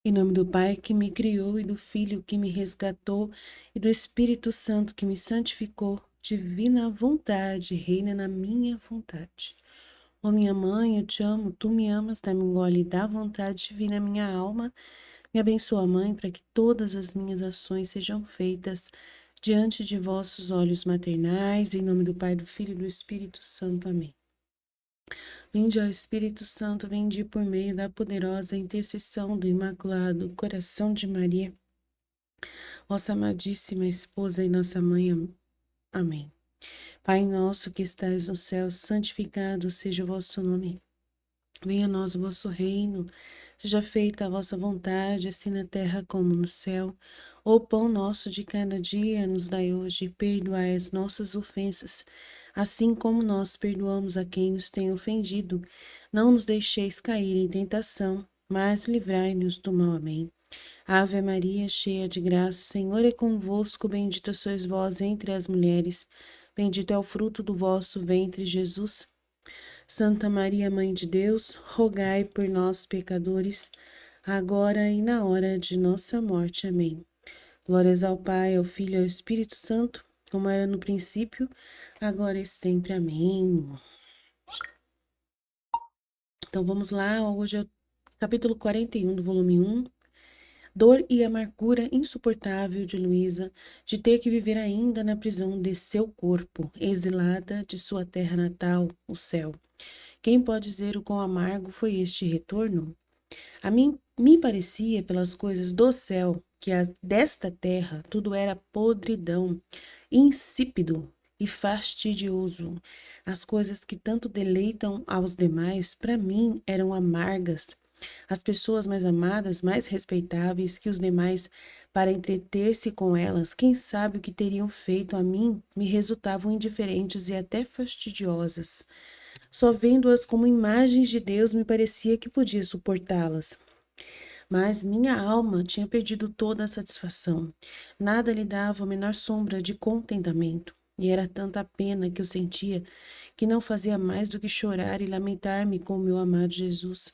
Em nome do Pai que me criou e do Filho que me resgatou e do Espírito Santo que me santificou, divina vontade, reina na minha vontade. Ó minha mãe, eu te amo, tu me amas, dá-me um gole da vontade divina minha alma. Me abençoa, Mãe, para que todas as minhas ações sejam feitas diante de vossos olhos maternais, em nome do Pai, do Filho e do Espírito Santo. Amém. Vinde ao Espírito Santo, vinde por meio da poderosa intercessão do Imaculado Coração de Maria, vossa amadíssima esposa e nossa mãe. Amém. Pai nosso que estais no céu, santificado seja o vosso nome. Venha a nós o vosso reino, seja feita a vossa vontade, assim na terra como no céu. O pão nosso de cada dia nos dai hoje, perdoai as nossas ofensas, assim como nós perdoamos a quem nos tem ofendido. Não nos deixeis cair em tentação, mas livrai-nos do mal. Amém. Ave Maria, cheia de graça, o Senhor é convosco, bendita sois vós entre as mulheres, bendito é o fruto do vosso ventre, Jesus. Santa Maria, Mãe de Deus, rogai por nós, pecadores, agora e na hora de nossa morte. Amém. Glórias ao Pai, ao Filho e ao Espírito Santo, como era no princípio, agora e sempre. Amém. Então vamos lá, hoje é o capítulo 41 do volume 1. Dor e amargura insuportável de Luísa, de ter que viver ainda na prisão de seu corpo, exilada de sua terra natal, o céu. Quem pode dizer o quão amargo foi este retorno? A mim me parecia, pelas coisas do céu, que as desta terra tudo era podridão, insípido e fastidioso. As coisas que tanto deleitam aos demais, para mim, eram amargas. As pessoas mais amadas, mais respeitáveis que os demais, para entreter-se com elas, quem sabe o que teriam feito a mim, me resultavam indiferentes e até fastidiosas. Só vendo-as como imagens de Deus me parecia que podia suportá-las. Mas minha alma tinha perdido toda a satisfação. Nada lhe dava a menor sombra de contentamento. E era tanta a pena que eu sentia que não fazia mais do que chorar e lamentar-me com o meu amado Jesus.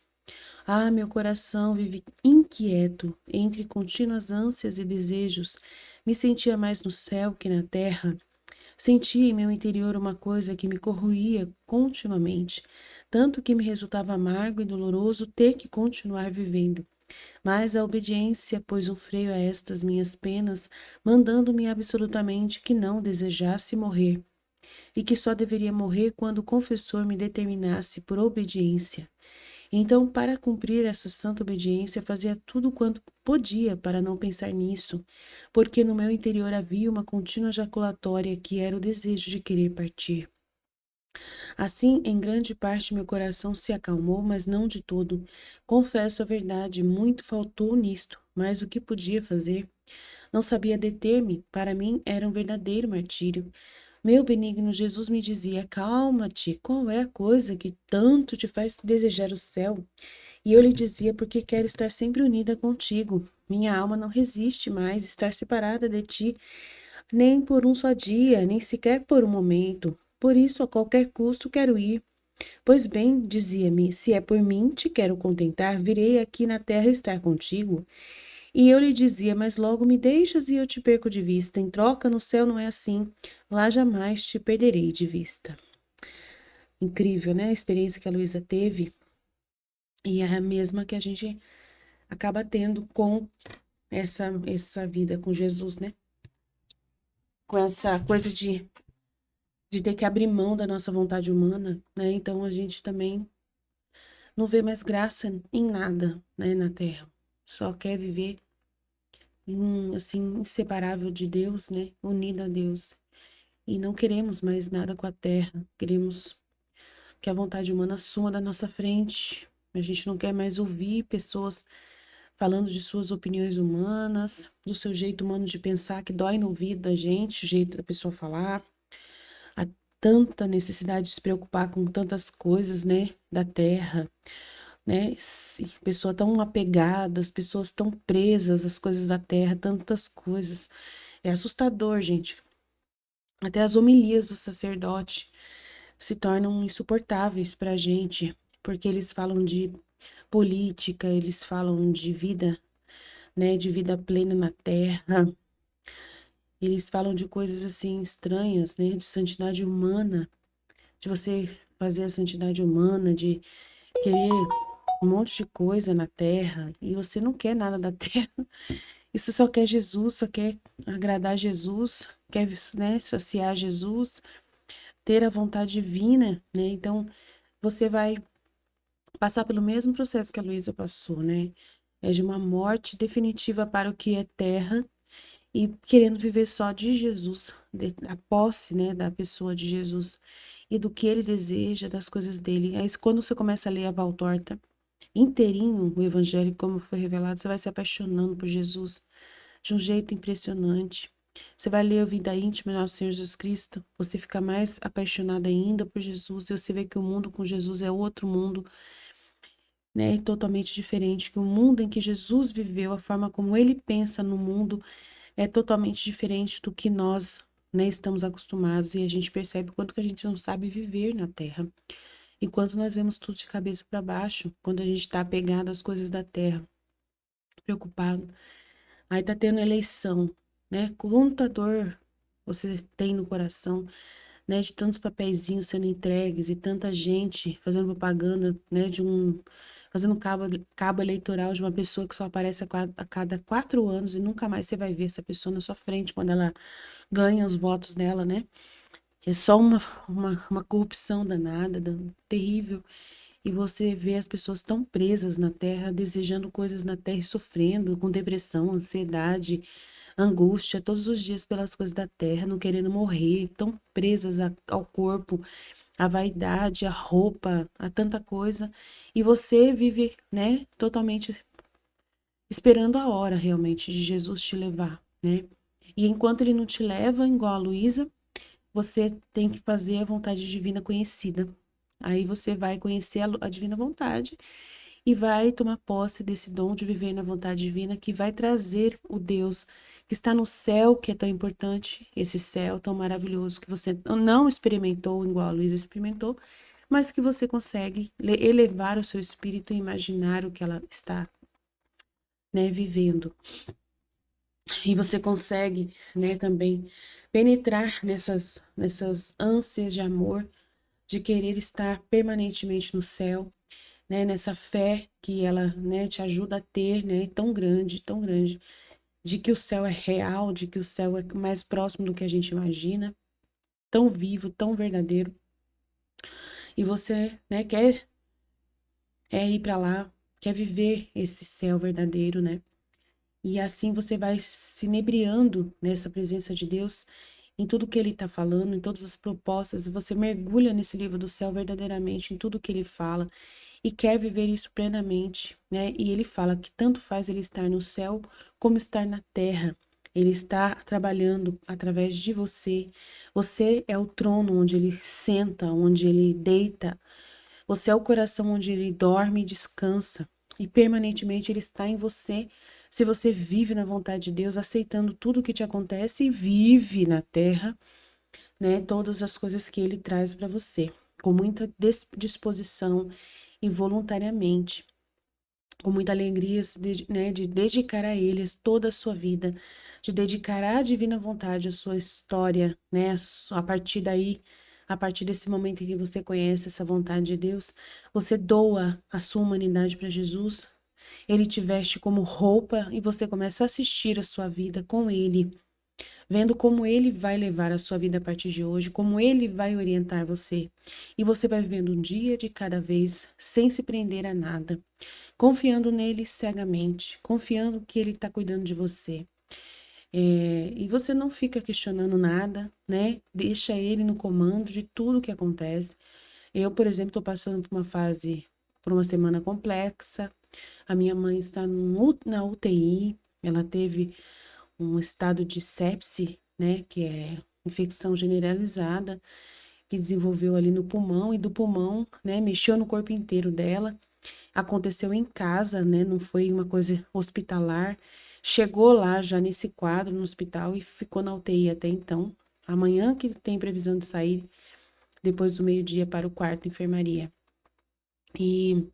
Ah, meu coração vive inquieto entre contínuas ânsias e desejos. Me sentia mais no céu que na terra. Sentia em meu interior uma coisa que me corroía continuamente, tanto que me resultava amargo e doloroso ter que continuar vivendo. Mas a obediência pôs um freio a estas minhas penas, mandando-me absolutamente que não desejasse morrer, e que só deveria morrer quando o confessor me determinasse por obediência. Então, para cumprir essa santa obediência, fazia tudo quanto podia para não pensar nisso, porque no meu interior havia uma contínua jaculatória que era o desejo de querer partir. Assim, em grande parte, meu coração se acalmou, mas não de todo. Confesso a verdade, muito faltou nisto, mas o que podia fazer? Não sabia deter-me, para mim era um verdadeiro martírio. Meu benigno Jesus me dizia: calma-te, qual é a coisa que tanto te faz desejar o céu? E eu lhe dizia: porque quero estar sempre unida contigo. Minha alma não resiste mais estar separada de ti, nem por um só dia, nem sequer por um momento. Por isso, a qualquer custo, quero ir. Pois bem, dizia-me, se é por mim, te quero contentar, virei aqui na terra estar contigo. E eu lhe dizia, mas logo me deixas e eu te perco de vista. Em troca, no céu não é assim. Lá jamais te perderei de vista. Incrível, né? A experiência que a Luísa teve. E é a mesma que a gente acaba tendo com essa vida com Jesus, né? Com essa coisa de ter que abrir mão da nossa vontade humana, né? Então a gente também não vê mais graça em nada, né, na Terra. Só quer viver assim, inseparável de Deus, né? Unido a Deus. E não queremos mais nada com a Terra. Queremos que a vontade humana suma da nossa frente. A gente não quer mais ouvir pessoas falando de suas opiniões humanas, do seu jeito humano de pensar, que dói no ouvido da gente, o jeito da pessoa falar. Há tanta necessidade de se preocupar com tantas coisas, né, da terra, né? Pessoa tão apegada, as pessoas tão presas às coisas da terra, tantas coisas. É assustador, gente. Até as homilias do sacerdote se tornam insuportáveis para a gente, porque eles falam de política, eles falam de vida, né, de vida plena na terra. Eles falam de coisas assim estranhas, né, de santidade humana, de você fazer a santidade humana, de querer um monte de coisa na terra, e você não quer nada da terra. Isso só quer Jesus, só quer agradar Jesus, quer, né, saciar Jesus, ter a vontade divina, né? Então, você vai passar pelo mesmo processo que a Luísa passou, né? É de uma morte definitiva para o que é terra e querendo viver só de Jesus, a posse, né, da pessoa de Jesus e do que ele deseja, das coisas dele. Aí, quando você começa a ler a Valtorta inteirinho, o evangelho, como foi revelado, você vai se apaixonando por Jesus de um jeito impressionante. Você vai ler a vida íntima do nosso Senhor Jesus Cristo, você fica mais apaixonada ainda por Jesus, e você vê que o mundo com Jesus é outro mundo, né, totalmente diferente, que o mundo em que Jesus viveu, a forma como ele pensa no mundo, é totalmente diferente do que nós, né, estamos acostumados, e a gente percebe quanto que a gente não sabe viver na Terra, e quanto nós vemos tudo de cabeça para baixo, quando a gente está apegado às coisas da Terra, preocupado. Aí tá tendo eleição, né? Quanta dor você tem no coração, né? De tantos papeizinhos sendo entregues e tanta gente fazendo propaganda, né? Fazendo cabo eleitoral de uma pessoa que só aparece a cada 4 anos e nunca mais você vai ver essa pessoa na sua frente quando ela ganha os votos dela, né? É só uma corrupção danada, terrível. E você vê as pessoas tão presas na terra, desejando coisas na terra e sofrendo com depressão, ansiedade, angústia, todos os dias pelas coisas da terra, não querendo morrer, tão presas ao corpo, à vaidade, à roupa, a tanta coisa. E você vive, né, totalmente esperando a hora realmente de Jesus te levar, né? E enquanto ele não te leva, igual a Luísa, você tem que fazer a vontade divina conhecida. Aí você vai conhecer a divina vontade e vai tomar posse desse dom de viver na vontade divina que vai trazer o Deus que está no céu, que é tão importante, esse céu tão maravilhoso que você não experimentou igual a Luísa experimentou, mas que você consegue elevar o seu espírito e imaginar o que ela está, né, vivendo. E você consegue, né, também penetrar nessas ânsias de amor, de querer estar permanentemente no céu, né, nessa fé que ela, né, te ajuda a ter, né, tão grande, de que o céu é real, de que o céu é mais próximo do que a gente imagina, tão vivo, tão verdadeiro. E você, né, quer ir para lá, quer viver esse céu verdadeiro, né? E assim você vai se inebriando nessa presença de Deus, em tudo que ele está falando, em todas as propostas, e você mergulha nesse livro do céu verdadeiramente, em tudo que ele fala, e quer viver isso plenamente, né? E ele fala que tanto faz ele estar no céu como estar na terra. Ele está trabalhando através de você. Você é o trono onde ele senta, onde ele deita. Você é o coração onde ele dorme e descansa. E permanentemente ele está em você. Se você vive na vontade de Deus, aceitando tudo o que te acontece e vive na terra, né, todas as coisas que ele traz para você, com muita disposição e voluntariamente, com muita alegria, né, de dedicar a eles toda a sua vida, de dedicar à divina vontade a sua história, né, a partir daí, a partir desse momento em que você conhece essa vontade de Deus, você doa a sua humanidade para Jesus, ele te veste como roupa e você começa a assistir a sua vida com ele, vendo como ele vai levar a sua vida a partir de hoje, como ele vai orientar você. E você vai vivendo um dia de cada vez, sem se prender a nada, confiando nele cegamente, confiando que ele está cuidando de você. E você não fica questionando nada, né? Deixa ele no comando de tudo que acontece. Eu, por exemplo, estou passando por uma fase, por uma semana complexa. A minha mãe está na UTI, ela teve um estado de sepse, né, que é infecção generalizada, que desenvolveu ali no pulmão, e do pulmão, né, mexeu no corpo inteiro dela. Aconteceu em casa, né, não foi uma coisa hospitalar. Chegou lá já nesse quadro no hospital e ficou na UTI até então. Amanhã que tem previsão de sair depois do meio-dia para o quarto enfermaria. E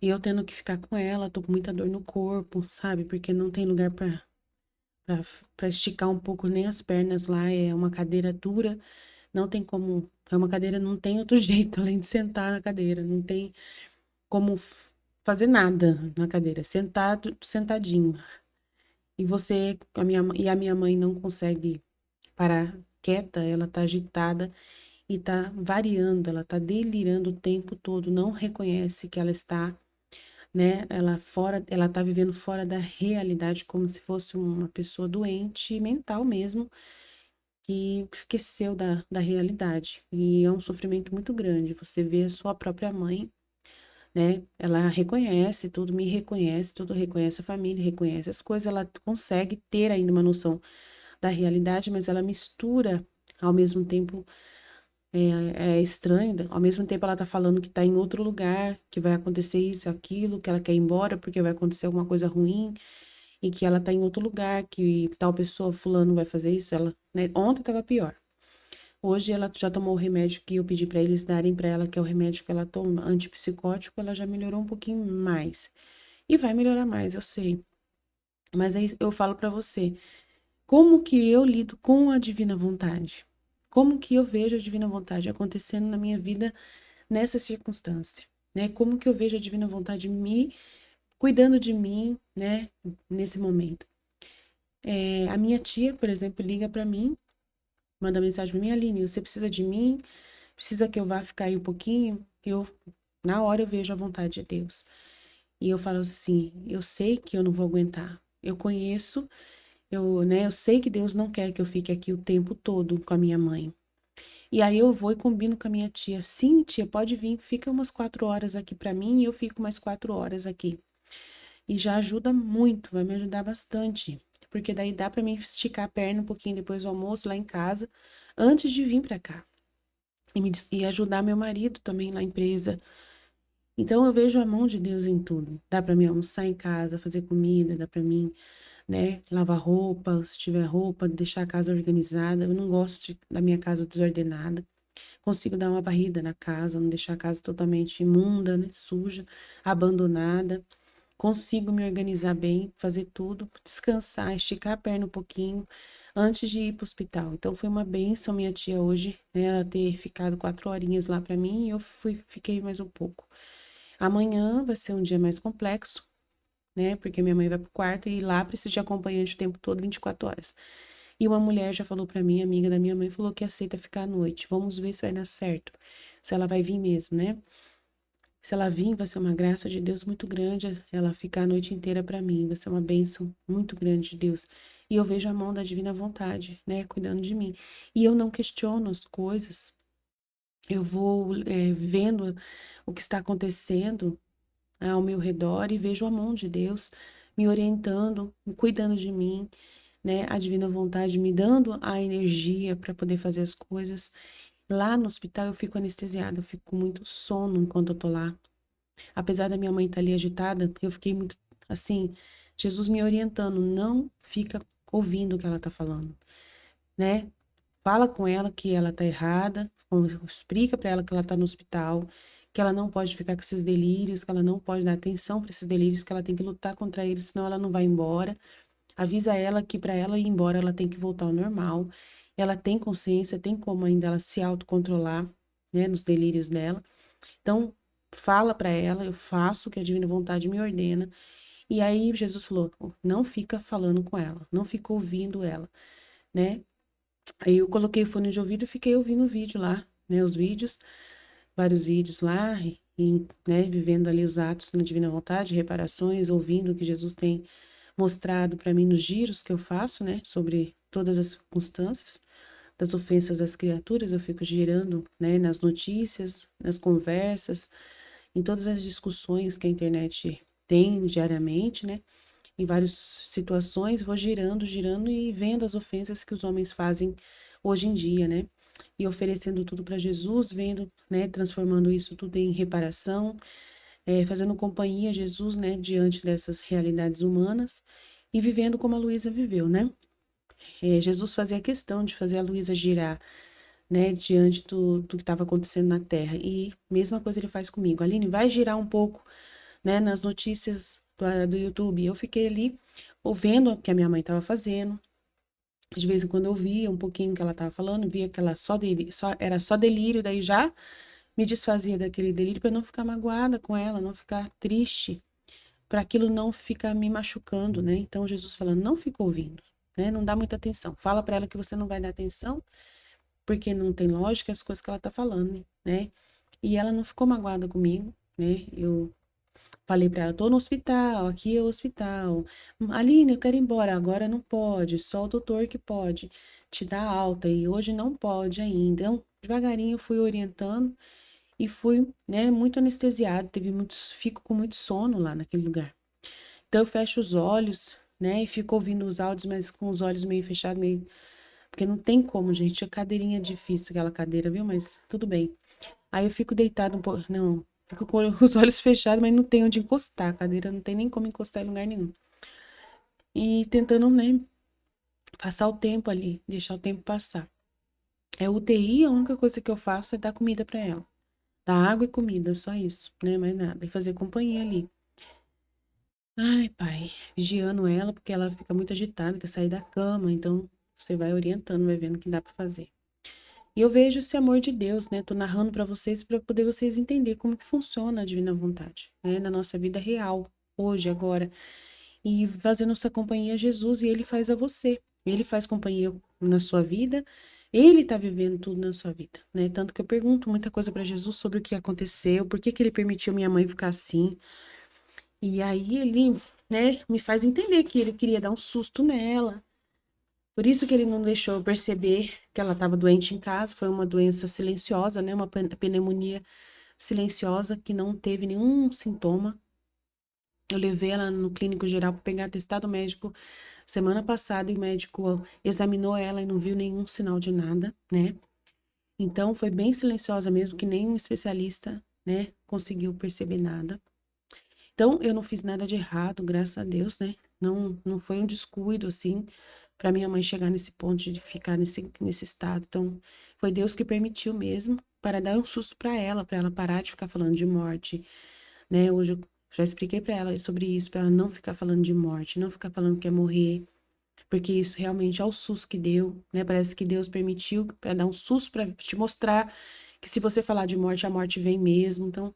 E eu tendo que ficar com ela, tô com muita dor no corpo, sabe? Porque não tem lugar pra, pra esticar um pouco nem as pernas lá. É uma cadeira dura, não tem como. É uma cadeira, não tem outro jeito além de sentar na cadeira. Não tem como fazer nada na cadeira. Sentado, sentadinho. E você, e a minha mãe não consegue parar quieta, ela tá agitada e tá variando, ela tá delirando o tempo todo, não reconhece que ela está, né, ela tá vivendo fora da realidade, como se fosse uma pessoa doente mental mesmo, que esqueceu da realidade. E é um sofrimento muito grande. Você vê a sua própria mãe, né? Ela reconhece tudo, me reconhece tudo, reconhece a família, reconhece as coisas, ela consegue ter ainda uma noção da realidade, mas ela mistura ao mesmo tempo. É estranho, né? Ao mesmo tempo ela tá falando que tá em outro lugar, que vai acontecer isso, aquilo, que ela quer ir embora porque vai acontecer alguma coisa ruim e que ela tá em outro lugar, que tal pessoa, fulano vai fazer isso, ela, né? Ontem tava pior. Hoje ela já tomou o remédio que eu pedi pra eles darem pra ela, que é o remédio que ela toma, antipsicótico, ela já melhorou um pouquinho mais. E vai melhorar mais, eu sei. Mas aí eu falo pra você, como que eu lido com a divina vontade? Como que eu vejo a divina vontade acontecendo na minha vida nessa circunstância, né? Como que eu vejo a divina vontade me cuidando de mim, né, nesse momento? A minha tia, por exemplo, liga para mim, manda mensagem para mim, Aline, você precisa de mim? Precisa que eu vá ficar aí um pouquinho? Na hora eu vejo a vontade de Deus. E eu falo assim, eu sei que eu não vou aguentar. Eu conheço, né, eu sei que Deus não quer que eu fique aqui o tempo todo com a minha mãe. E aí eu vou e combino com a minha tia. Sim, tia, pode vir, fica umas 4 horas aqui pra mim e eu fico mais 4 horas aqui. E já ajuda muito, vai me ajudar bastante. Porque daí dá pra mim esticar a perna um pouquinho depois do almoço lá em casa, antes de vir pra cá. E ajudar meu marido também na empresa. Então eu vejo a mão de Deus em tudo. Dá pra mim almoçar em casa, fazer comida, dá pra mim, né, lavar roupa, se tiver roupa, deixar a casa organizada. Eu não gosto da minha casa desordenada. Consigo dar uma varrida na casa, não deixar a casa totalmente imunda, né, suja, abandonada. Consigo me organizar bem, fazer tudo, descansar, esticar a perna um pouquinho antes de ir para o hospital. Então foi uma bênção minha tia hoje, né, ela ter ficado 4 horinhas lá para mim e eu fiquei mais um pouco. Amanhã vai ser um dia mais complexo, né, porque minha mãe vai pro quarto e lá precisa de acompanhante o tempo todo, 24 horas. E uma mulher já falou pra mim, amiga da minha mãe, falou que aceita ficar à noite. Vamos ver se vai dar certo. Se ela vai vir mesmo, né? Se ela vir, vai ser uma graça de Deus muito grande ela ficar a noite inteira pra mim. Vai ser uma bênção muito grande de Deus. E eu vejo a mão da divina vontade, né, cuidando de mim. E eu não questiono as coisas. Eu vou vendo o que está acontecendo ao meu redor e vejo a mão de Deus me orientando, me cuidando de mim, né? A divina vontade me dando a energia para poder fazer as coisas. Lá no hospital eu fico anestesiada, eu fico com muito sono enquanto eu tô lá. Apesar da minha mãe estar ali agitada, eu fiquei muito assim, Jesus me orientando, não fica ouvindo o que ela tá falando, né? Fala com ela que ela tá errada, explica para ela que ela tá no hospital, que ela não pode ficar com esses delírios, que ela não pode dar atenção para esses delírios, que ela tem que lutar contra eles, senão ela não vai embora. Avisa ela que para ela ir embora, ela tem que voltar ao normal. Ela tem consciência, tem como ainda ela se autocontrolar, né, nos delírios dela. Então, fala para ela, eu faço o que a divina vontade me ordena. E aí Jesus falou: não fica falando com ela, não fica ouvindo ela, né? Aí eu coloquei o fone de ouvido e fiquei ouvindo o vídeo lá, né? Os vídeos, vários vídeos lá, né? Vivendo ali os atos na divina vontade, reparações, ouvindo o que Jesus tem mostrado para mim nos giros que eu faço, né? Sobre todas as circunstâncias das ofensas das criaturas, eu fico girando, né? Nas notícias, nas conversas, em todas as discussões que a internet tem diariamente, né? Em várias situações, vou girando, girando e vendo as ofensas que os homens fazem hoje em dia, né? E oferecendo tudo para Jesus, vendo, né? Transformando isso tudo em reparação, fazendo companhia a Jesus, né? Diante dessas realidades humanas e vivendo como a Luísa viveu, né? Jesus fazia questão de fazer a Luísa girar, né? Diante do que estava acontecendo na Terra. E mesma coisa ele faz comigo. Aline, vai girar um pouco né, nas notícias do YouTube. Eu fiquei ali ouvindo o que a minha mãe estava fazendo. De vez em quando eu via um pouquinho que ela estava falando, via que ela era só delírio, daí já me desfazia daquele delírio para não ficar magoada com ela, não ficar triste, para aquilo não ficar me machucando, né? Então Jesus falando, não fica ouvindo, né? Não dá muita atenção. Fala para ela que você não vai dar atenção, porque não tem lógica as coisas que ela tá falando, né? E ela não ficou magoada comigo, né? Eu falei para ela, tô no hospital, aqui é o hospital. Aline, eu quero ir embora. Agora não pode, só o doutor que pode te dar alta e hoje não pode ainda. Então, devagarinho eu fui orientando e fui, né, muito anestesiado, fico com muito sono lá naquele lugar. Então eu fecho os olhos, né, e fico ouvindo os áudios, mas com os olhos meio fechados, meio porque não tem como, gente, a cadeirinha é difícil, aquela cadeira, viu? Mas tudo bem. Aí eu fico deitado um pouco, não, fico com os olhos fechados, mas não tem onde encostar, a cadeira não tem nem como encostar em lugar nenhum. E tentando, né, passar o tempo ali, deixar o tempo passar. É UTI, a única coisa que eu faço é dar comida para ela. Dar água e comida, só isso, né? Mais nada. E fazer companhia ali. Ai, pai, vigiando ela, porque ela fica muito agitada, quer sair da cama, então você vai orientando, vai vendo o que dá para fazer. E eu vejo esse amor de Deus, né? Tô narrando para vocês para poder vocês entenderem como que funciona a divina vontade, né? Na nossa vida real, hoje, agora. E fazendo essa companhia a Jesus, e ele faz a você. Ele faz companhia na sua vida, ele tá vivendo tudo na sua vida, né? Tanto que eu pergunto muita coisa para Jesus sobre o que aconteceu, por que que ele permitiu minha mãe ficar assim. E aí ele, né, me faz entender que ele queria dar um susto nela. Por isso que ele não deixou eu perceber que ela estava doente em casa. Foi uma doença silenciosa, né? Uma pneumonia silenciosa que não teve nenhum sintoma. Eu levei ela no clínico geral para pegar atestado médico semana passada e o médico examinou ela e não viu nenhum sinal de nada, né? Então foi bem silenciosa mesmo, que nem um especialista, né, conseguiu perceber nada. Então eu não fiz nada de errado, graças a Deus, né? Não foi um descuido assim para minha mãe chegar nesse ponto de ficar nesse estado. Então foi Deus que permitiu mesmo para dar um susto para ela parar de ficar falando de morte, né? Hoje eu já expliquei para ela sobre isso, para ela não ficar falando de morte, não ficar falando que quer morrer, porque isso realmente é o susto que deu, né? Parece que Deus permitiu para dar um susto para te mostrar que se você falar de morte, a morte vem mesmo. Então,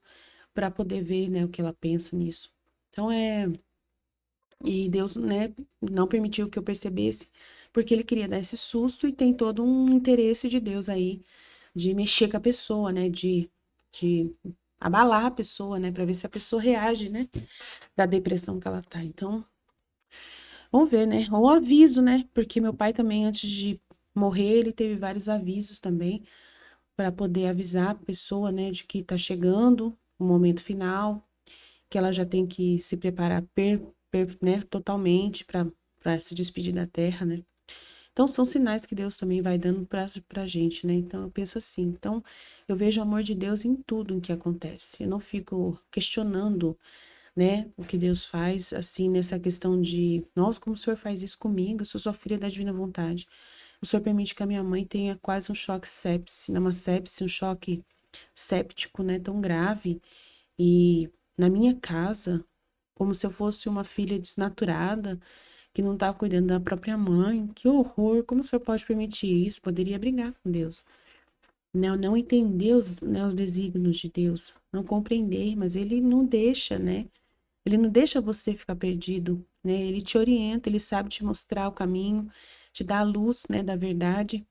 para poder ver, né, o que ela pensa nisso. Então e Deus, né, não permitiu que eu percebesse, porque ele queria dar esse susto e tem todo um interesse de Deus aí de mexer com a pessoa, né, de abalar a pessoa, né, para ver se a pessoa reage, né, da depressão que ela tá. Então, vamos ver, né? Ou aviso, né? Porque meu pai também, antes de morrer, ele teve vários avisos também para poder avisar a pessoa, né, de que tá chegando o momento final, que ela já tem que se preparar né, totalmente para se despedir da terra, né? Então são sinais que Deus também vai dando pra gente, né? Então eu penso assim, então eu vejo o amor de Deus em tudo o que acontece. Eu não fico questionando, né, o que Deus faz, assim, nessa questão de, nossa, como o Senhor faz isso comigo? Eu sou sua filha da divina vontade. O Senhor permite que a minha mãe tenha quase um choque sepse, uma sepse, um choque séptico, né, tão grave. E na minha casa, como se eu fosse uma filha desnaturada, que não estava cuidando da própria mãe. Que horror! Como o senhor pode permitir isso? Poderia brigar com Deus. Não entender né, os desígnios de Deus, não compreender, mas ele não deixa, né? Ele não deixa você ficar perdido, né? Ele te orienta, ele sabe te mostrar o caminho, te dá a luz, né, da verdade.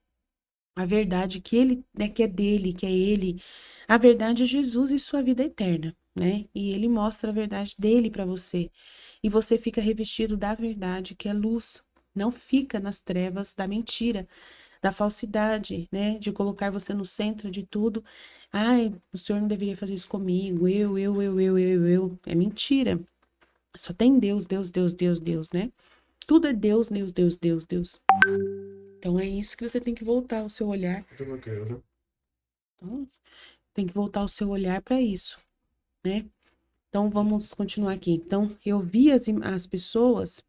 A verdade que ele, né, que é dele, que é ele. A verdade é Jesus e sua vida eterna, né? E ele mostra a verdade dele para você. E você fica revestido da verdade, que é luz. Não fica nas trevas da mentira, da falsidade, né? De colocar você no centro de tudo. Ai, o senhor não deveria fazer isso comigo. Eu. É mentira. Só tem Deus, Deus, Deus, Deus, Deus, né? Tudo é Deus, Deus, Deus, Deus, Deus. Então é isso que você tem que voltar o seu olhar. Então, tem que voltar o seu olhar para isso, né? Então vamos continuar aqui. Então eu vi as pessoas.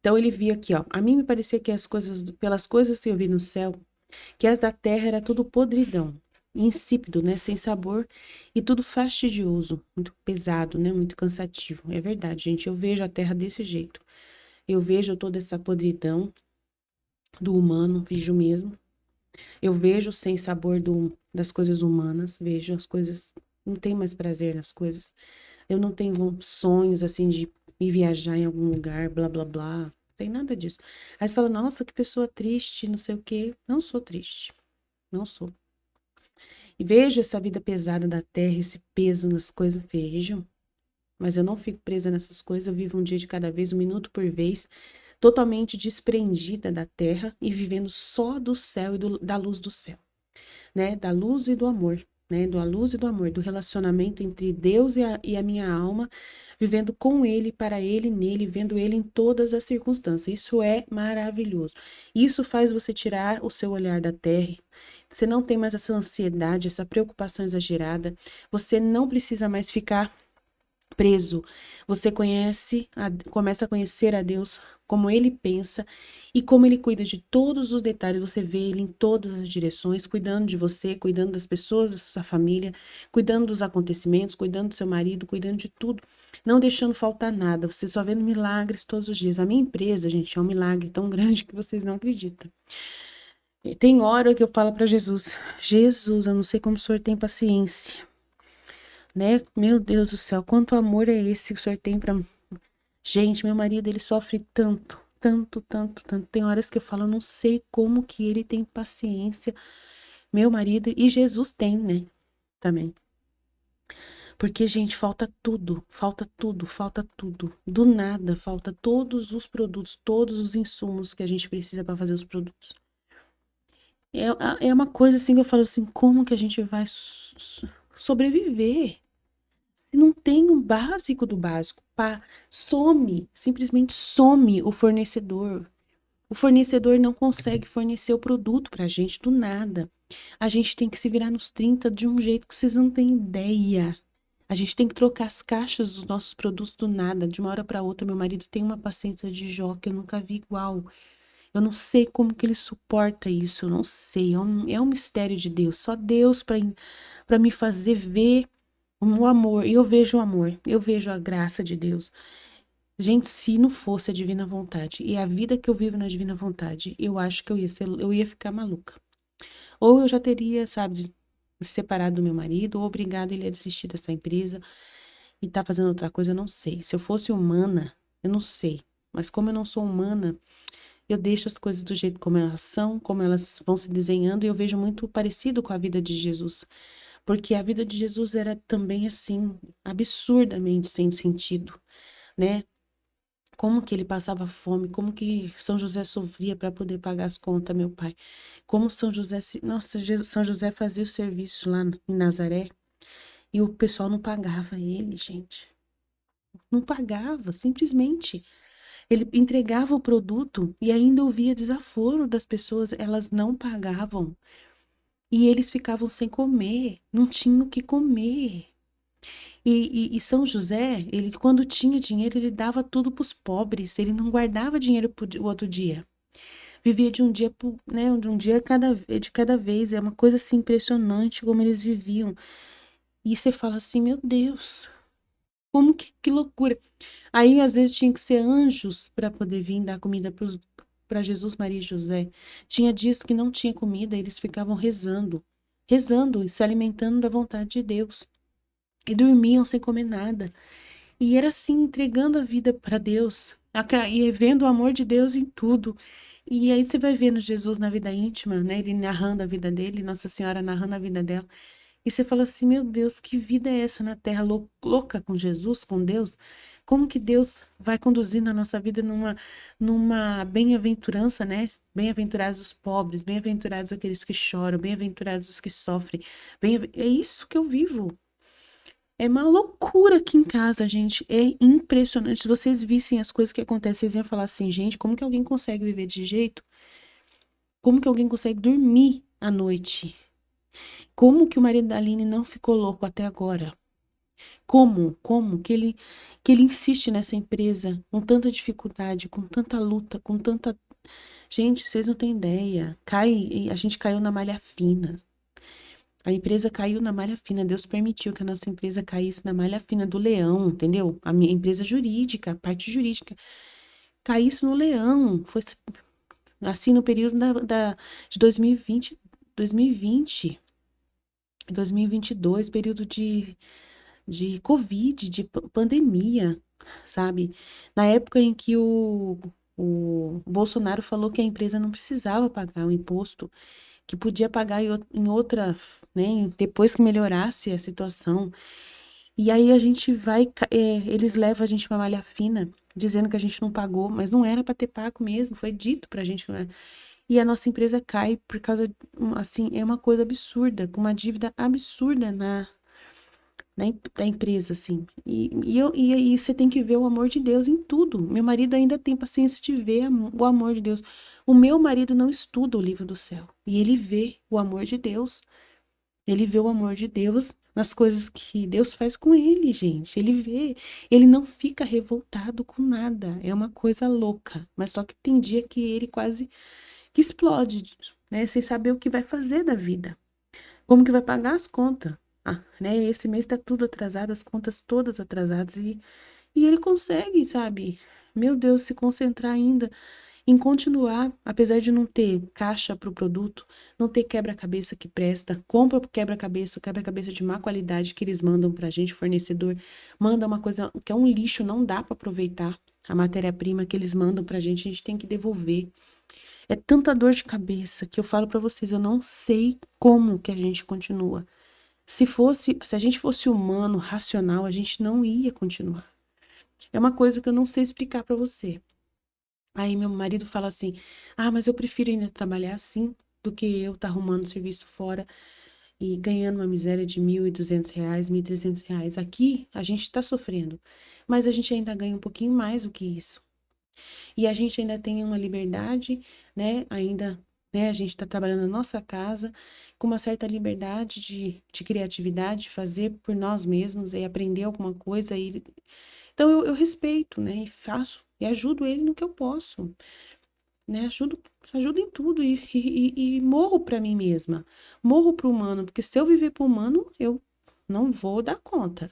Então ele via aqui, ó. A mim me parecia que as coisas, pelas coisas que eu vi no céu, que as da terra era tudo podridão. insípido, né? Sem sabor e tudo fastidioso, muito pesado, né? Muito cansativo. É verdade, gente. Eu vejo a terra desse jeito. Eu vejo toda essa podridão do humano, vejo mesmo. Eu vejo sem sabor das coisas humanas, vejo as coisas, não tem mais prazer nas coisas. Eu não tenho sonhos assim de me viajar em algum lugar, blá blá blá. Não tem nada disso. Aí você fala, nossa, que pessoa triste, não sei o quê. Não sou triste. Não sou. E vejo essa vida pesada da terra, esse peso nas coisas, vejo. Mas eu não fico presa nessas coisas, eu vivo um dia de cada vez, um minuto por vez, totalmente desprendida da terra e vivendo só do céu e da luz do céu, né? Da luz e do amor, né? Da luz e do amor, do relacionamento entre Deus e a minha alma, vivendo com Ele, para Ele, nele, vendo Ele em todas as circunstâncias. Isso é maravilhoso. Isso faz você tirar o seu olhar da terra. Você não tem mais essa ansiedade, essa preocupação exagerada. Você não precisa mais ficar preso. Você começa a conhecer a Deus como ele pensa e como ele cuida de todos os detalhes. Você vê ele em todas as direções, cuidando de você, cuidando das pessoas da sua família, cuidando dos acontecimentos, cuidando do seu marido, cuidando de tudo, não deixando faltar nada. Você só vendo milagres todos os dias. A minha empresa, gente, é um milagre tão grande que vocês não acreditam. E tem hora que eu falo para Jesus, Jesus, eu não sei como o senhor tem paciência, né? Meu Deus do céu, quanto amor é esse que o senhor tem pra... Gente, meu marido, ele sofre tanto, tanto, tanto, tanto. Tem horas que eu falo, eu não sei como que ele tem paciência. Meu marido e Jesus tem, né? Também. Porque, gente, falta tudo, falta tudo, falta tudo. Do nada, falta todos os produtos, todos os insumos que a gente precisa para fazer os produtos. É uma coisa assim que eu falo assim, como que a gente vai sobreviver? Se não tem o básico do básico, pá, some, simplesmente some o fornecedor. O fornecedor não consegue fornecer o produto pra gente do nada. A gente tem que se virar nos 30 de um jeito que vocês não têm ideia. A gente tem que trocar as caixas dos nossos produtos do nada, de uma hora para outra. Meu marido tem uma paciência de Jó que eu nunca vi igual. Eu não sei como que ele suporta isso, eu não sei. É um mistério de Deus. Só Deus para me fazer ver o amor. E eu vejo o amor, eu vejo a graça de Deus. Gente, se não fosse a divina vontade e a vida que eu vivo na divina vontade, eu acho que eu ia ficar maluca. Ou eu já teria, sabe, me separado do meu marido, ou obrigado ele a desistir dessa empresa e tá fazendo outra coisa, eu não sei. Se eu fosse humana, eu não sei. Mas como eu não sou humana, eu deixo as coisas do jeito como elas são, como elas vão se desenhando, e eu vejo muito parecido com a vida de Jesus. Porque a vida de Jesus era também assim, absurdamente sem sentido, né? Como que ele passava fome, como que São José sofria para poder pagar as contas, meu pai. Como São José, nossa, São José fazia o serviço lá em Nazaré e o pessoal não pagava ele, gente. Não pagava, simplesmente. Ele entregava o produto e ainda ouvia desaforo das pessoas, elas não pagavam. E eles ficavam sem comer, não tinham o que comer. E São José, ele quando tinha dinheiro, ele dava tudo para os pobres, ele não guardava dinheiro para o outro dia. Vivia de um dia, né, de um dia de cada vez. É uma coisa assim impressionante como eles viviam. E você fala assim, meu Deus, como que loucura. Aí às vezes tinha que ser anjos para poder vir dar comida para Jesus, Maria e José. Tinha dias que não tinha comida, eles ficavam rezando, rezando e se alimentando da vontade de Deus. E dormiam sem comer nada. E era assim, entregando a vida para Deus, e vendo o amor de Deus em tudo. E aí você vai vendo Jesus na vida íntima, né? Ele narrando a vida dele, Nossa Senhora narrando a vida dela. E você fala assim, meu Deus, que vida é essa na Terra, louca com Jesus, com Deus? Como que Deus vai conduzindo a nossa vida numa bem-aventurança, né? Bem-aventurados os pobres, bem-aventurados aqueles que choram, bem-aventurados os que sofrem. É isso que eu vivo. É uma loucura aqui em casa, gente. É impressionante. Se vocês vissem as coisas que acontecem, vocês iam falar assim, gente, como que alguém consegue viver de jeito? Como que alguém consegue dormir à noite? Como que o marido da Aline não ficou louco até agora? Como que ele insiste nessa empresa com tanta dificuldade, com tanta luta, com tanta... Gente, vocês não têm ideia. A gente caiu na malha fina. A empresa caiu na malha fina. Deus permitiu que a nossa empresa caísse na malha fina do leão, entendeu? A minha empresa jurídica, a parte jurídica, caísse no leão. Foi assim no período de 2020, 2022, período de Covid, de pandemia, sabe? Na época em que o Bolsonaro falou que a empresa não precisava pagar o imposto, que podia pagar em outra, né? Depois que melhorasse a situação. E aí a gente eles levam a gente pra malha fina, dizendo que a gente não pagou, mas não era para ter pago mesmo, foi dito pra gente, né? E a nossa empresa cai por causa, assim, é uma coisa absurda, com uma dívida absurda da empresa, assim. E você tem que ver o amor de Deus em tudo. Meu marido ainda tem paciência de ver o amor de Deus. O meu marido não estuda o livro do céu. E ele vê o amor de Deus. Ele vê o amor de Deus nas coisas que Deus faz com ele, gente. Ele vê. Ele não fica revoltado com nada. É uma coisa louca. Mas só que tem dia que ele quase que explode, né? Sem saber o que vai fazer da vida. Como que vai pagar as contas? Ah, né? Esse mês tá tudo atrasado, as contas todas atrasadas e ele consegue, sabe? Meu Deus, se concentrar ainda em continuar, apesar de não ter caixa para o produto, não ter quebra-cabeça que presta, compra quebra-cabeça de má qualidade que eles mandam pra gente, fornecedor, manda uma coisa que é um lixo, não dá para aproveitar a matéria-prima que eles mandam pra gente, a gente tem que devolver. É tanta dor de cabeça que eu falo pra vocês, eu não sei como que a gente continua. Se a gente fosse humano, racional, a gente não ia continuar. É uma coisa que eu não sei explicar pra você. Aí meu marido fala assim: "Ah, mas eu prefiro ainda trabalhar assim do que eu estar arrumando serviço fora e ganhando uma miséria de R$ 1.200, R$ 1.300. Aqui a gente tá sofrendo, mas a gente ainda ganha um pouquinho mais do que isso. E a gente ainda tem uma liberdade, né? Ainda, né? A gente está trabalhando na nossa casa com uma certa liberdade de criatividade, de fazer por nós mesmos e aprender alguma coisa. Então eu respeito, né? E faço e ajudo ele no que eu posso, né? Ajudo em tudo e morro para mim mesma, morro para o humano, porque se eu viver para o humano, eu não vou dar conta.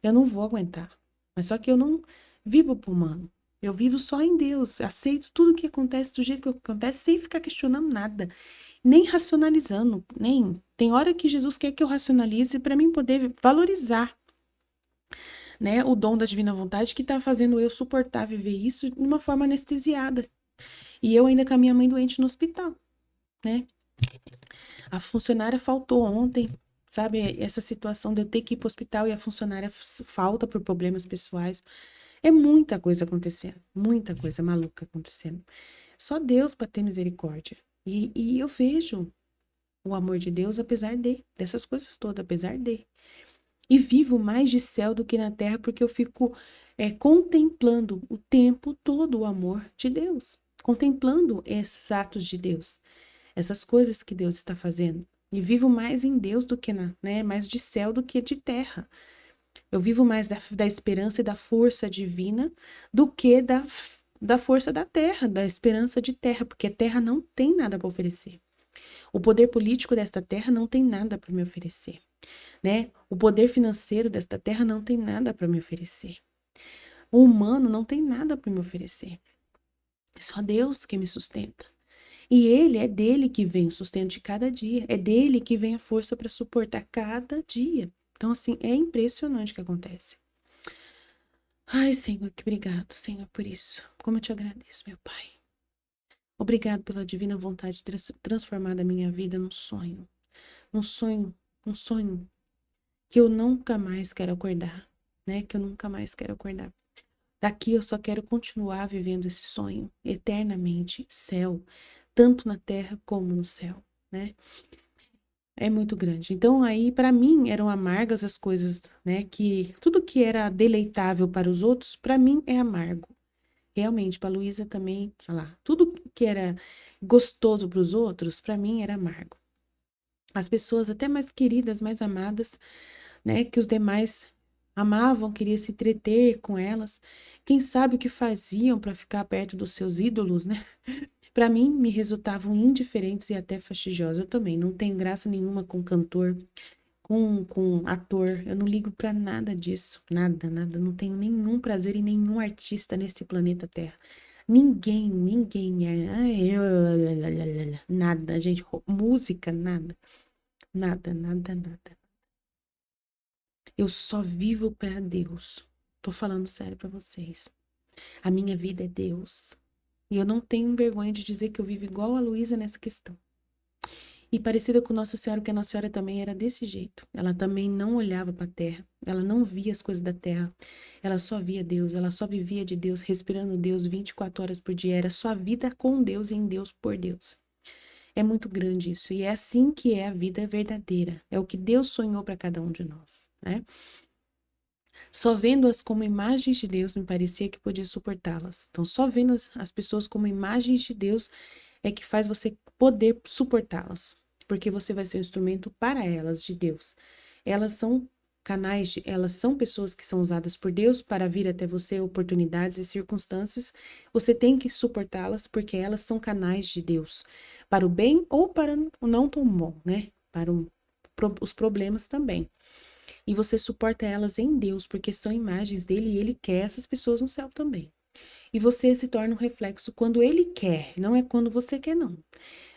Eu não vou aguentar. Mas só que eu não vivo pro humano. Eu vivo só em Deus. Aceito tudo que acontece do jeito que acontece, sem ficar questionando nada, nem racionalizando, nem. Tem hora que Jesus quer que eu racionalize para mim poder valorizar, né, o dom da divina vontade que tá fazendo eu suportar viver isso de uma forma anestesiada. E eu ainda com a minha mãe doente no hospital, né? A funcionária faltou ontem, sabe? Essa situação de eu ter que ir pro hospital e a funcionária falta por problemas pessoais. É muita coisa acontecendo, muita coisa maluca acontecendo. Só Deus para ter misericórdia. E eu vejo o amor de Deus apesar dessas coisas todas, apesar de. E vivo mais de céu do que na terra porque eu fico contemplando o tempo todo o amor de Deus. Contemplando esses atos de Deus, essas coisas que Deus está fazendo. E vivo mais em Deus do que mais de céu do que de terra. Eu vivo mais da esperança e da força divina do que da força da terra, da esperança de terra, porque a terra não tem nada para oferecer. O poder político desta terra não tem nada para me oferecer, né? O poder financeiro desta terra não tem nada para me oferecer. O humano não tem nada para me oferecer. É só Deus que me sustenta. E é dele que vem o sustento de cada dia, é dele que vem a força para suportar cada dia. Então, assim, é impressionante o que acontece. Ai, Senhor, que obrigado, Senhor, por isso. Como eu te agradeço, meu Pai. Obrigado pela divina vontade de transformar a minha vida num sonho. Um sonho, um sonho que eu nunca mais quero acordar, né? Que eu nunca mais quero acordar. Daqui eu só quero continuar vivendo esse sonho eternamente, céu, tanto na terra como no céu, né? É muito grande. Então, aí, para mim, eram amargas as coisas, né? Que tudo que era deleitável para os outros, para mim é amargo. Realmente, para Luísa também, olha lá, tudo que era gostoso para os outros, para mim era amargo. As pessoas até mais queridas, mais amadas, né? Que os demais amavam, queriam se entreter com elas. Quem sabe o que faziam para ficar perto dos seus ídolos, né? para mim me resultavam indiferentes e até fastidiosas. Eu também não tenho graça nenhuma com cantor, com ator. Eu não ligo para nada disso, nada, nada. Não tenho nenhum prazer em nenhum artista nesse planeta Terra. Ninguém é. Nada, gente. Música, nada. Nada, nada, nada. Eu só vivo para Deus. Tô falando sério para vocês. A minha vida é Deus. E eu não tenho vergonha de dizer que eu vivo igual a Luísa nessa questão. E parecida com Nossa Senhora, porque a Nossa Senhora também era desse jeito. Ela também não olhava para a terra, ela não via as coisas da terra, ela só via Deus, ela só vivia de Deus, respirando Deus 24 horas por dia. Era só a vida com Deus, em Deus, por Deus. É muito grande isso. E é assim que é a vida verdadeira. É o que Deus sonhou para cada um de nós, né? Só vendo-as como imagens de Deus, me parecia que podia suportá-las. Então, só vendo as pessoas como imagens de Deus é que faz você poder suportá-las, porque você vai ser um instrumento para elas, de Deus. Elas são canais, elas são pessoas que são usadas por Deus para vir até você oportunidades e circunstâncias. Você tem que suportá-las porque elas são canais de Deus, para o bem ou para o não tão bom, né? Para os problemas também. E você suporta elas em Deus, porque são imagens dele e ele quer essas pessoas no céu também. E você se torna um reflexo quando ele quer, não é quando você quer, não.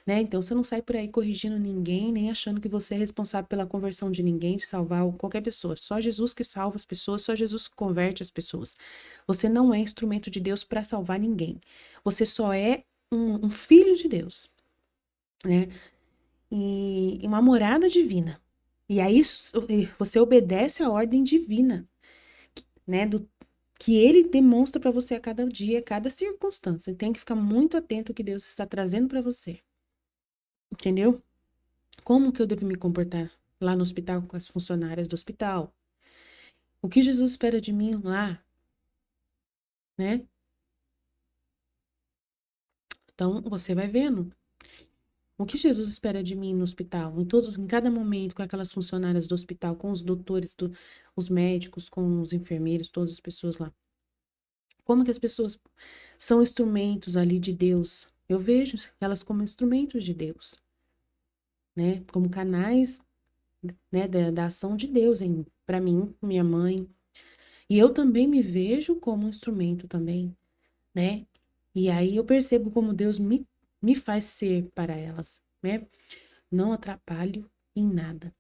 Né? Então você não sai por aí corrigindo ninguém, nem achando que você é responsável pela conversão de ninguém, de salvar qualquer pessoa. Só Jesus que salva as pessoas, só Jesus que converte as pessoas. Você não é instrumento de Deus para salvar ninguém. Você só é um filho de Deus, né? E uma morada divina. E aí você obedece à ordem divina, né? Que ele demonstra para você a cada dia, a cada circunstância. Tem que ficar muito atento ao que Deus está trazendo para você. Entendeu? Como que eu devo me comportar lá no hospital com as funcionárias do hospital? O que Jesus espera de mim lá, né? Então, você vai vendo. O que Jesus espera de mim no hospital, em cada momento, com aquelas funcionárias do hospital, com os doutores, os médicos, com os enfermeiros, todas as pessoas lá. Como que as pessoas são instrumentos ali de Deus? Eu vejo elas como instrumentos de Deus, né? Como canais, né, da ação de Deus para mim, minha mãe. E eu também me vejo como um instrumento também, né? E aí eu percebo como Deus me faz ser para elas, né? Não atrapalho em nada,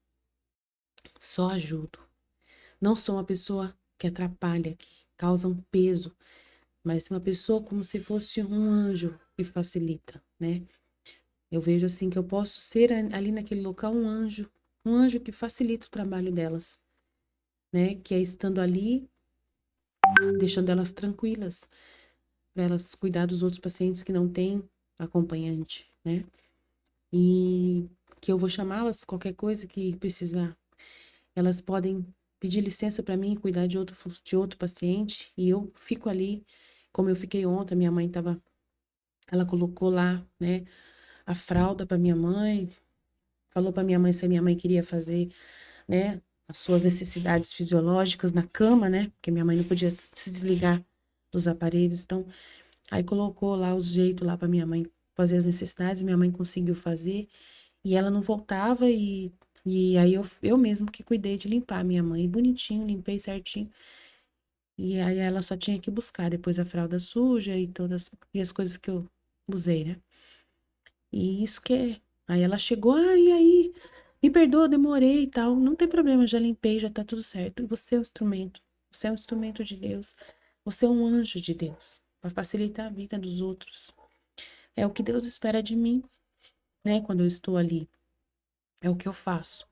só ajudo. Não sou uma pessoa que atrapalha, que causa um peso, mas uma pessoa como se fosse um anjo que facilita, né? Eu vejo assim que eu posso ser ali naquele local um anjo que facilita o trabalho delas, né? Que é estando ali, deixando elas tranquilas, para elas cuidar dos outros pacientes que não têm acompanhante, né? E que eu vou chamá-las qualquer coisa que precisar. Elas podem pedir licença para mim cuidar de outro paciente e eu fico ali, como eu fiquei ontem, minha mãe tava, ela colocou lá, né, a fralda para minha mãe, falou para minha mãe se a minha mãe queria fazer, né, as suas necessidades fisiológicas na cama, né, porque minha mãe não podia se desligar dos aparelhos, então aí colocou lá os jeitos lá para minha mãe fazer as necessidades, minha mãe conseguiu fazer e ela não voltava e aí eu mesmo que cuidei de limpar a minha mãe, bonitinho, limpei certinho. E aí ela só tinha que buscar depois a fralda suja e todas e as coisas que eu usei, né? E isso que é. Aí ela chegou, e aí, me perdoa, demorei e tal. Não tem problema, já limpei, já tá tudo certo. Você é um instrumento. Você é um instrumento de Deus. Você é um anjo de Deus, para facilitar a vida dos outros. É o que Deus espera de mim, né? Quando eu estou ali. É o que eu faço,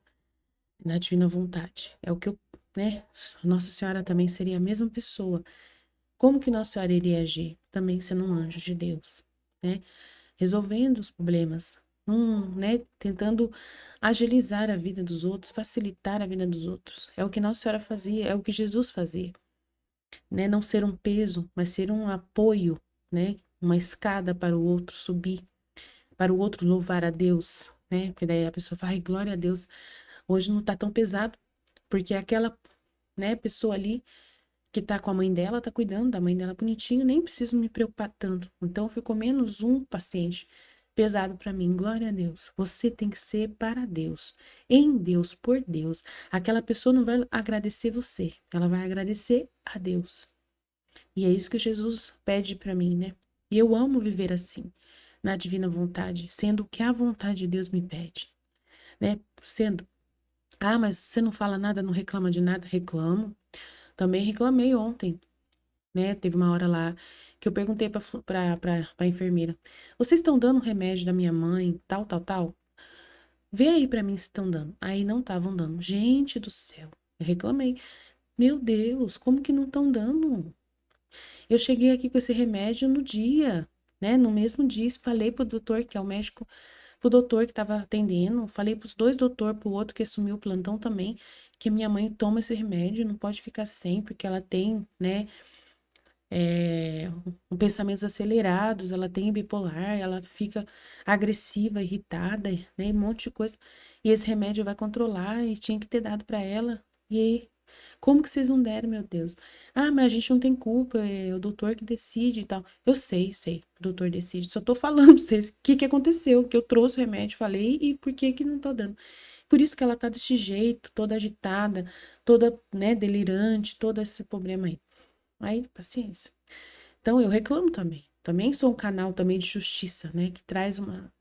na divina vontade. É o que eu, né? Nossa Senhora também seria a mesma pessoa. Como que Nossa Senhora iria agir? Também sendo um anjo de Deus, né? Resolvendo os problemas, né? Tentando agilizar a vida dos outros, facilitar a vida dos outros. É o que Nossa Senhora fazia, é o que Jesus fazia, né? Não ser um peso, mas ser um apoio, né? Uma escada para o outro subir, para o outro louvar a Deus, né? Porque daí a pessoa fala, ai, glória a Deus, hoje não tá tão pesado, porque aquela, né, pessoa ali que tá com a mãe dela, tá cuidando da mãe dela bonitinho, nem preciso me preocupar tanto. Então ficou menos um paciente pesado para mim. Glória a Deus. Você tem que ser para Deus, em Deus, por Deus. Aquela pessoa não vai agradecer você, ela vai agradecer a Deus. E é isso que Jesus pede para mim, né? E eu amo viver assim, na divina vontade, sendo o que a vontade de Deus me pede, né? Sendo, mas você não fala nada, não reclama de nada? Reclamo. Também reclamei ontem, né? Teve uma hora lá que eu perguntei pra enfermeira: vocês estão dando remédio da minha mãe, tal, tal, tal? Vê aí pra mim se estão dando. Aí não estavam dando. Gente do céu, eu reclamei. Meu Deus, como que não estão dando? Eu cheguei aqui com esse remédio no dia, né? No mesmo dia, falei pro doutor, que é o médico, pro doutor que estava atendendo, falei pros dois doutores, pro outro que assumiu o plantão também, que minha mãe toma esse remédio, não pode ficar sem, porque ela tem, né, pensamentos acelerados, ela tem bipolar, ela fica agressiva, irritada, né, um monte de coisa. E esse remédio vai controlar e tinha que ter dado para ela. E aí, como que vocês não deram, meu Deus? Mas a gente não tem culpa, é o doutor que decide e tal. Eu sei, o doutor decide. Só tô falando pra vocês o que que aconteceu, que eu trouxe o remédio, falei e por que que não tô dando. Por isso que ela tá desse jeito, toda agitada, toda, né, delirante, todo esse problema aí. Aí, paciência. Então, eu reclamo também. Também sou um canal também de justiça, né? Que traz uma...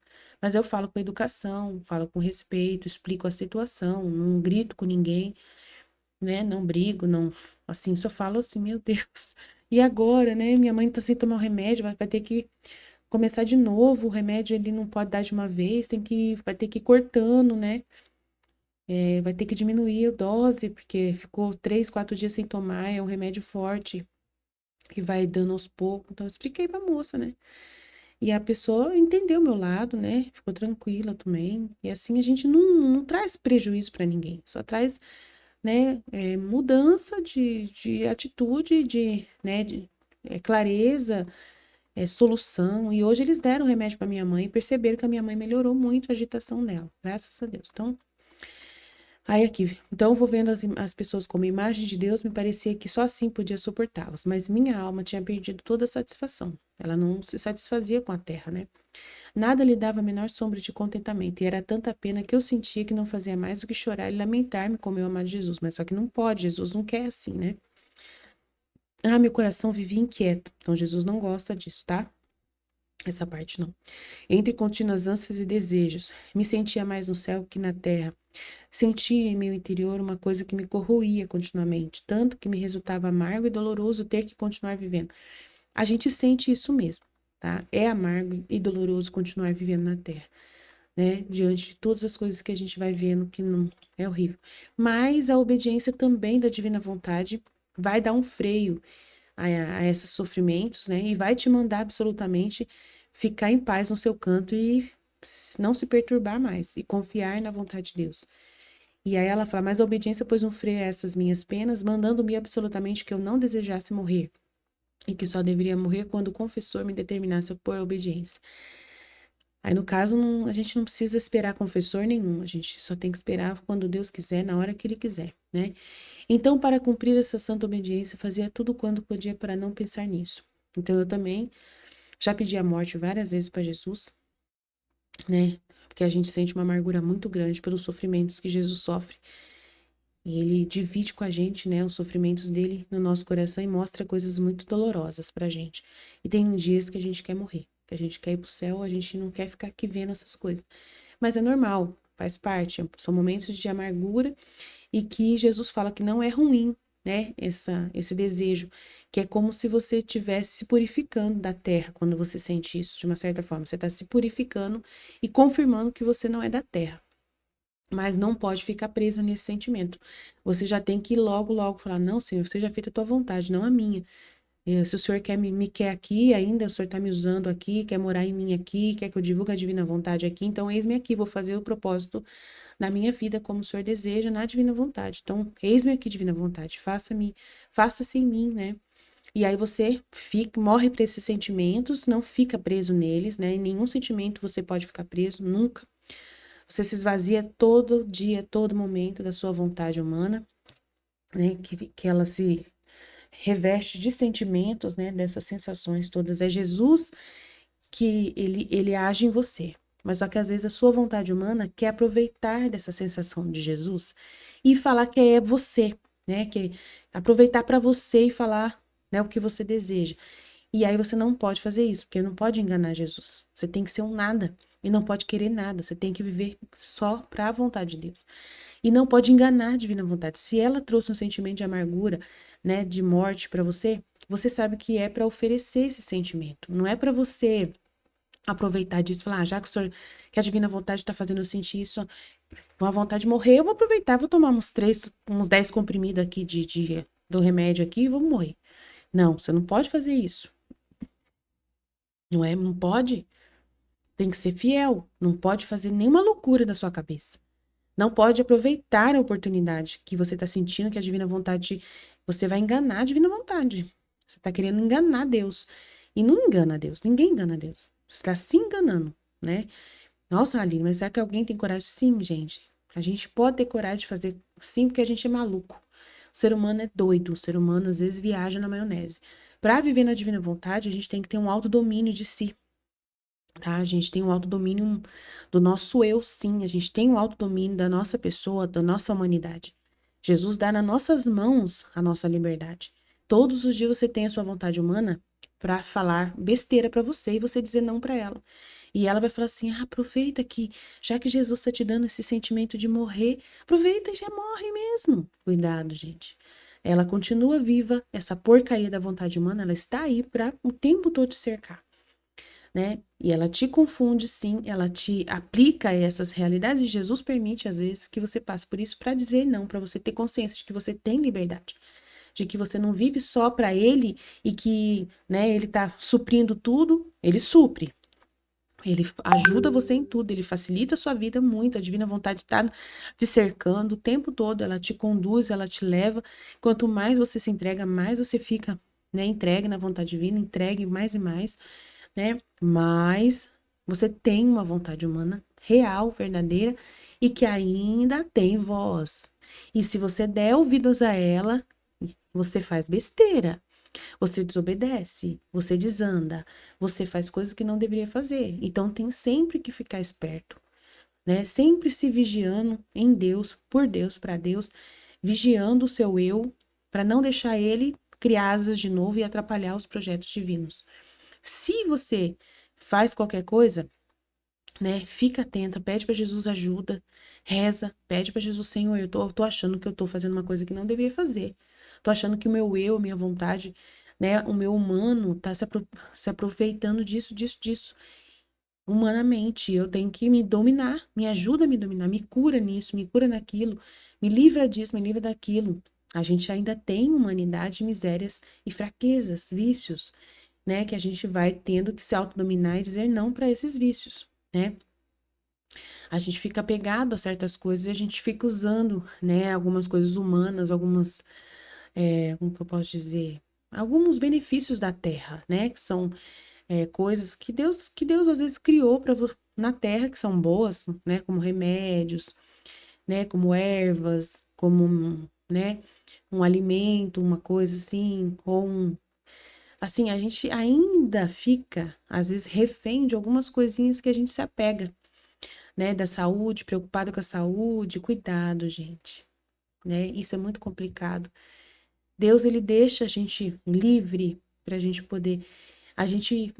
Mas eu falo com educação, falo com respeito, explico a situação, não grito com ninguém, né? Não brigo, não... Assim, só falo assim, meu Deus. E agora, né? Minha mãe tá sem tomar o remédio, vai ter que começar de novo. O remédio, ele não pode dar de uma vez, vai ter que ir cortando, né? Vai ter que diminuir a dose, porque ficou 3, 4 dias sem tomar, é um remédio forte que vai dando aos poucos. Então, eu expliquei pra moça, né? E a pessoa entendeu o meu lado, né? Ficou tranquila também. E assim a gente não traz prejuízo para ninguém, só traz, né, mudança de atitude, né, clareza, solução. E hoje eles deram remédio para minha mãe e perceberam que a minha mãe melhorou muito a agitação dela, graças a Deus. Então, aí aqui, então eu vou vendo as pessoas como imagem de Deus, me parecia que só assim podia suportá-las, mas minha alma tinha perdido toda a satisfação. Ela não se satisfazia com a terra, né? Nada lhe dava a menor sombra de contentamento, e era tanta pena que eu sentia que não fazia mais do que chorar e lamentar-me com meu amado Jesus, mas só que não pode, Jesus não quer assim, né? Meu coração vivia inquieto, então Jesus não gosta disso, tá? Essa parte não. Entre contínuas ânsias e desejos, me sentia mais no céu que na terra. Sentia em meu interior uma coisa que me corroía continuamente, tanto que me resultava amargo e doloroso ter que continuar vivendo. A gente sente isso mesmo, tá? É amargo e doloroso continuar vivendo na terra, né? Diante de todas as coisas que a gente vai vendo que não é horrível. Mas a obediência também da divina vontade vai dar um freio a esses sofrimentos, né? E vai te mandar absolutamente ficar em paz no seu canto e não se perturbar mais e confiar na vontade de Deus. E aí ela fala, mas a obediência pôs um freio a essas minhas penas, mandando-me absolutamente que eu não desejasse morrer, e que só deveria morrer quando o confessor me determinasse por obediência. Aí, no caso, a gente não precisa esperar confessor nenhum, a gente só tem que esperar quando Deus quiser, na hora que Ele quiser, né? Então, para cumprir essa santa obediência, fazia tudo quando podia para não pensar nisso. Então, eu também já pedi a morte várias vezes para Jesus, né? Porque a gente sente uma amargura muito grande pelos sofrimentos que Jesus sofre. E ele divide com a gente, né, os sofrimentos dele no nosso coração e mostra coisas muito dolorosas pra gente. E tem dias que a gente quer morrer, que a gente quer ir pro céu, a gente não quer ficar aqui vendo essas coisas. Mas é normal, faz parte, são momentos de amargura e que Jesus fala que não é ruim, né, esse desejo, que é como se você estivesse se purificando da terra quando você sente isso, de uma certa forma. Você está se purificando e confirmando que você não é da terra. Mas não pode ficar presa nesse sentimento. Você já tem que ir logo, logo falar: não, Senhor, seja feita a tua vontade, não a minha. Se o Senhor me quer aqui ainda, o Senhor está me usando aqui, quer morar em mim aqui, quer que eu divulgue a divina vontade aqui, então eis-me aqui, vou fazer o propósito na minha vida como o Senhor deseja, na divina vontade. Então, eis-me aqui, divina vontade, faça-se em mim, né? E aí você morre para esses sentimentos, não fica preso neles, né? Em nenhum sentimento você pode ficar preso, nunca. Você se esvazia todo dia, todo momento da sua vontade humana, né? Que ela se reveste de sentimentos, né, dessas sensações todas. É Jesus que ele age em você. Mas só que às vezes a sua vontade humana quer aproveitar dessa sensação de Jesus e falar que é você, né? Que aproveitar para você e falar, né, o que você deseja. E aí você não pode fazer isso, porque não pode enganar Jesus. Você tem que ser um nada e não pode querer nada. Você tem que viver só para a vontade de Deus. E não pode enganar a divina vontade. Se ela trouxe um sentimento de amargura, né, de morte para você, você sabe que é para oferecer esse sentimento. Não é para você aproveitar disso e falar, já que, o senhor, que a divina vontade está fazendo eu sentir isso, com a vontade de morrer, eu vou aproveitar, vou tomar uns 10 comprimidos aqui do remédio aqui e vou morrer. Não, você não pode fazer isso. Não é? Não pode. Tem que ser fiel. Não pode fazer nenhuma loucura da sua cabeça. Não pode aproveitar a oportunidade que você está sentindo, que a divina vontade, você vai enganar a divina vontade. Você está querendo enganar Deus. E não engana Deus. Ninguém engana Deus. Você está se enganando, né? Nossa, Aline, mas será que alguém tem coragem? Sim, gente. A gente pode ter coragem de fazer sim, porque a gente é maluco. O ser humano é doido. O ser humano, às vezes, viaja na maionese. Para viver na divina vontade, a gente tem que ter um autodomínio de si, tá? A gente tem um autodomínio do nosso eu, sim. A gente tem um autodomínio da nossa pessoa, da nossa humanidade. Jesus dá nas nossas mãos a nossa liberdade. Todos os dias você tem a sua vontade humana para falar besteira para você e você dizer não para ela. E ela vai falar assim: ah, aproveita que, já que Jesus está te dando esse sentimento de morrer, aproveita e já morre mesmo. Cuidado, gente. Ela continua viva, essa porcaria da vontade humana, ela está aí para o tempo todo te cercar, né? E ela te confunde, sim, ela te aplica essas realidades e Jesus permite, às vezes, que você passe por isso para dizer não, para você ter consciência de que você tem liberdade, de que você não vive só para ele e que, né, ele tá suprindo tudo, ele supre. Ele ajuda você em tudo, ele facilita a sua vida muito, a divina vontade está te cercando o tempo todo, ela te conduz, ela te leva. Quanto mais você se entrega, mais você fica, né, entregue na vontade divina, entregue mais e mais, né? Mas você tem uma vontade humana real, verdadeira e que ainda tem voz. E se você der ouvidos a ela, você faz besteira. Você desobedece, você desanda, você faz coisas que não deveria fazer. Então tem sempre que ficar esperto, né? Sempre se vigiando em Deus, por Deus, para Deus, vigiando o seu eu, para não deixar ele criar asas de novo e atrapalhar os projetos divinos. Se você faz qualquer coisa, né, fica atenta, pede para Jesus ajuda, reza, pede para Jesus, Senhor, eu tô achando que eu tô fazendo uma coisa que não deveria fazer. Tô achando que o meu eu, a minha vontade, né, o meu humano tá se aproveitando disso. Humanamente, eu tenho que me dominar, me ajuda a me dominar, me cura nisso, me cura naquilo, me livra disso, me livra daquilo. A gente ainda tem humanidade, misérias e fraquezas, vícios, né, que a gente vai tendo que se autodominar e dizer não para esses vícios, né? A gente fica apegado a certas coisas e a gente fica usando, né, algumas coisas humanas, como que eu posso dizer? Alguns benefícios da terra, né, que são coisas que Deus às vezes criou na terra, que são boas, né, como remédios, né, como ervas, como, né, um alimento, uma coisa assim, assim, a gente ainda fica, às vezes, refém de algumas coisinhas que a gente se apega, né? Da saúde, preocupada com a saúde. Cuidado, gente, né? Isso é muito complicado. Deus, ele deixa a gente livre para a gente poder. A gente.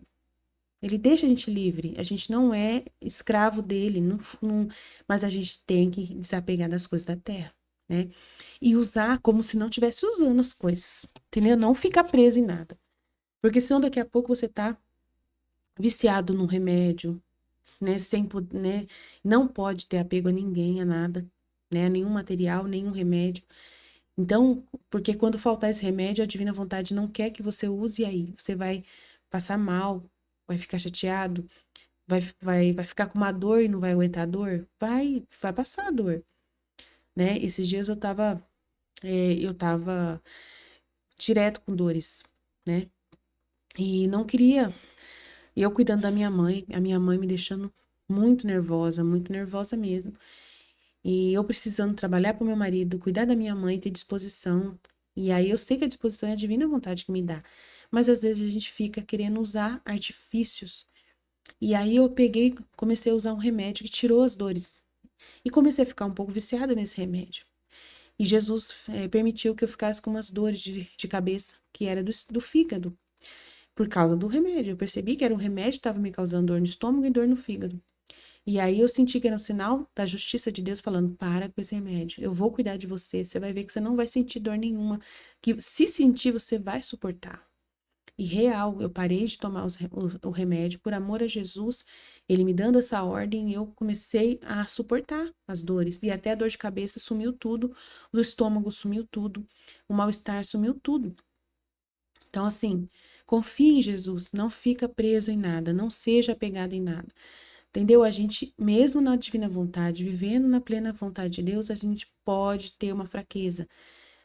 Ele deixa a gente livre. A gente não é escravo dele, mas a gente tem que desapegar das coisas da terra, né? E usar como se não estivesse usando as coisas, entendeu? Não ficar preso em nada. Porque senão daqui a pouco você tá viciado num remédio, né, né, não pode ter apego a ninguém, a nada, né, a nenhum material, nenhum remédio. Então, porque quando faltar esse remédio, a divina vontade não quer que você use e aí, você vai passar mal, vai ficar chateado, vai ficar com uma dor e não vai aguentar a dor, vai passar a dor, né? Esses dias eu tava direto com dores, né? E não queria. E eu cuidando da minha mãe, a minha mãe me deixando muito nervosa mesmo. E eu precisando trabalhar para o meu marido, cuidar da minha mãe, ter disposição. E aí eu sei que a disposição é a divina vontade que me dá. Mas às vezes a gente fica querendo usar artifícios. E aí eu peguei, comecei a usar um remédio que tirou as dores. E comecei a ficar um pouco viciada nesse remédio. E Jesus permitiu que eu ficasse com umas dores de cabeça, que era do fígado, por causa do remédio. Eu percebi que era um remédio que estava me causando dor no estômago e dor no fígado. E aí eu senti que era um sinal da justiça de Deus falando: para com esse remédio, eu vou cuidar de você, você vai ver que você não vai sentir dor nenhuma, que se sentir você vai suportar. E real, eu parei de tomar o remédio por amor a Jesus, ele me dando essa ordem, eu comecei a suportar as dores. E até a dor de cabeça sumiu tudo, do estômago sumiu tudo, o mal-estar sumiu tudo. Então, assim, confie em Jesus, não fica preso em nada, não seja apegado em nada. Entendeu? A gente, mesmo na divina vontade, vivendo na plena vontade de Deus, a gente pode ter uma fraqueza,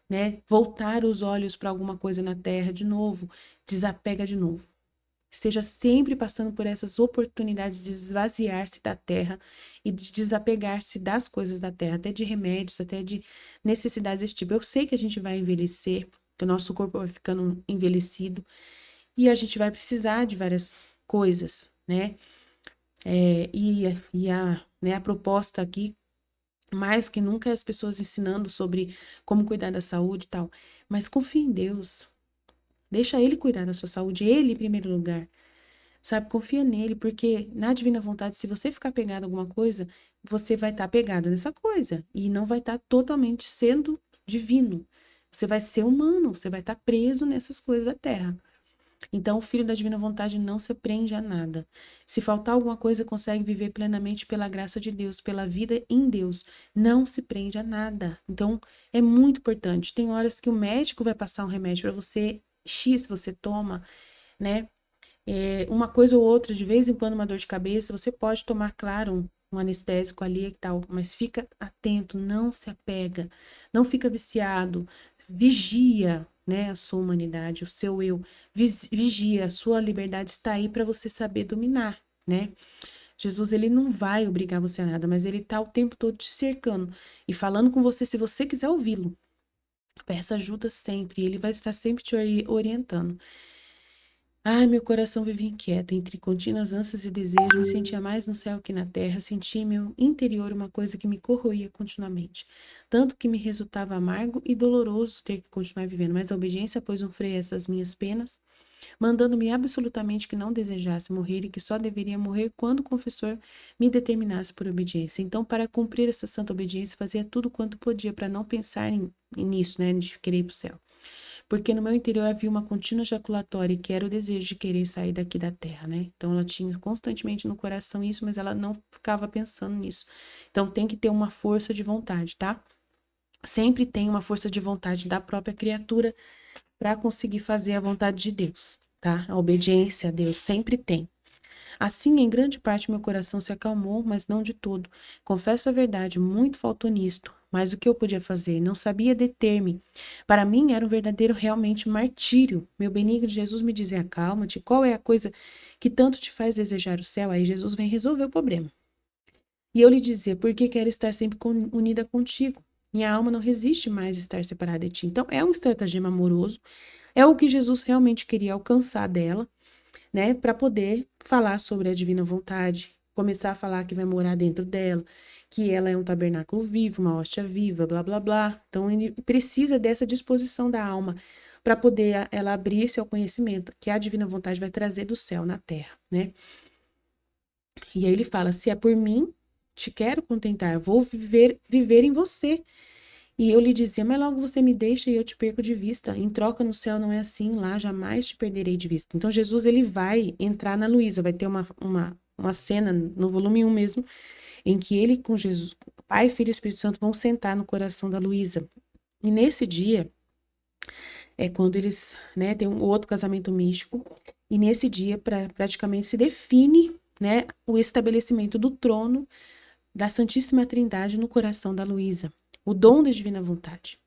né? Voltar os olhos para alguma coisa na terra de novo, desapega de novo. Esteja sempre passando por essas oportunidades de esvaziar-se da terra e de desapegar-se das coisas da terra, até de remédios, até de necessidades desse tipo. Eu sei que a gente vai envelhecer, que o nosso corpo vai ficando envelhecido e a gente vai precisar de várias coisas, né? A proposta aqui, mais que nunca, é as pessoas ensinando sobre como cuidar da saúde e tal. Mas confie em Deus. Deixa Ele cuidar da sua saúde, Ele em primeiro lugar. Sabe, confia nele, porque na divina vontade, se você ficar pegado a alguma coisa, você vai estar pegado nessa coisa e não vai estar totalmente sendo divino. Você vai ser humano, você vai estar preso nessas coisas da terra. Então, o filho da divina vontade não se prende a nada. Se faltar alguma coisa, consegue viver plenamente pela graça de Deus, pela vida em Deus. Não se prende a nada. Então, é muito importante. Tem horas que o médico vai passar um remédio para você, X você toma, né? Uma coisa ou outra, de vez em quando, uma dor de cabeça, você pode tomar, claro, um anestésico ali e tal, mas fica atento, não se apega, não fica viciado, vigia, né, a sua humanidade, o seu eu, vigia, a sua liberdade está aí para você saber dominar, né? Jesus, ele não vai obrigar você a nada, mas ele está o tempo todo te cercando e falando com você se você quiser ouvi-lo. Peça ajuda sempre, ele vai estar sempre te orientando. Ai, meu coração vivia inquieto, entre contínuas ânsias e desejos, me sentia mais no céu que na terra, sentia em meu interior uma coisa que me corroía continuamente, tanto que me resultava amargo e doloroso ter que continuar vivendo, mas a obediência pôs um freio a essas minhas penas, mandando-me absolutamente que não desejasse morrer e que só deveria morrer quando o confessor me determinasse por obediência. Então, para cumprir essa santa obediência, fazia tudo quanto podia para não pensar nisso, né, de querer ir para o céu, porque no meu interior havia uma contínua ejaculatória, que era o desejo de querer sair daqui da terra, né? Então ela tinha constantemente no coração isso, mas ela não ficava pensando nisso. Então tem que ter uma força de vontade, tá? Sempre tem uma força de vontade da própria criatura para conseguir fazer a vontade de Deus, tá? A obediência a Deus sempre tem. Assim, em grande parte, meu coração se acalmou, mas não de todo. Confesso a verdade, muito faltou nisto. Mas o que eu podia fazer? Não sabia deter-me. Para mim, era um verdadeiro, realmente, martírio. Meu benigno Jesus me dizia: acalma-te, qual é a coisa que tanto te faz desejar o céu? Aí Jesus vem resolver o problema. E eu lhe dizia: porque quero estar sempre unida contigo. Minha alma não resiste mais a estar separada de ti. Então, é um estratagema amoroso. É o que Jesus realmente queria alcançar dela, né, para poder falar sobre a divina vontade, começar a falar que vai morar dentro dela, que ela é um tabernáculo vivo, uma hóstia viva, blá blá blá. Então ele precisa dessa disposição da alma para poder ela abrir-se ao conhecimento que a divina vontade vai trazer do céu na terra, né? E aí ele fala: se é por mim, te quero contentar, eu vou viver em você. E eu lhe dizia: mas logo você me deixa e eu te perco de vista. Em troca, no céu não é assim, lá jamais te perderei de vista. Então, Jesus, ele vai entrar na Luísa, vai ter uma cena no volume 1 mesmo, em que ele com Jesus, Pai, Filho e Espírito Santo vão sentar no coração da Luísa. E nesse dia, é quando eles, né, tem um outro casamento místico, e nesse dia, praticamente se define, né, o estabelecimento do trono da Santíssima Trindade no coração da Luísa, o dom da divina vontade.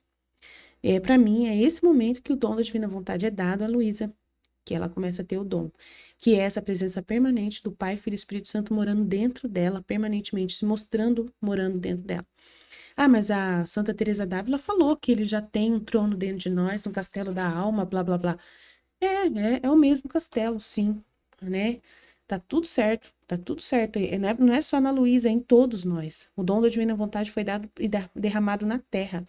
Para mim, é esse momento que o dom da divina vontade é dado a Luísa, que ela começa a ter o dom, que é essa presença permanente do Pai, Filho e Espírito Santo morando dentro dela, permanentemente se mostrando, morando dentro dela. Ah, mas a Santa Teresa d'Ávila falou que ele já tem um trono dentro de nós, um castelo da alma, blá, blá, blá. É o mesmo castelo, sim, né? Tá tudo certo, tá tudo certo. Não é só na Luísa, é em todos nós. O dom da divina vontade foi dado e derramado na terra.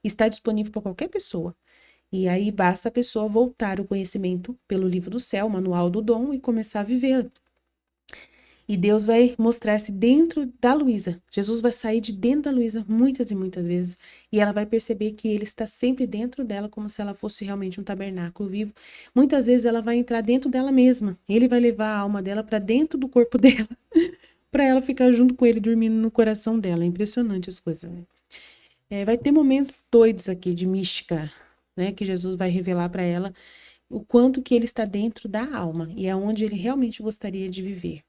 Está disponível para qualquer pessoa. E aí basta a pessoa voltar o conhecimento pelo livro do céu, manual do dom, e começar a viver. E Deus vai mostrar-se dentro da Luísa. Jesus vai sair de dentro da Luísa muitas e muitas vezes. E ela vai perceber que ele está sempre dentro dela, como se ela fosse realmente um tabernáculo vivo. Muitas vezes ela vai entrar dentro dela mesma. Ele vai levar a alma dela para dentro do corpo dela, para ela ficar junto com ele, dormindo no coração dela. É impressionante as coisas, né? Vai ter momentos doidos aqui de mística, né? Que Jesus vai revelar para ela o quanto que ele está dentro da alma e é onde ele realmente gostaria de viver.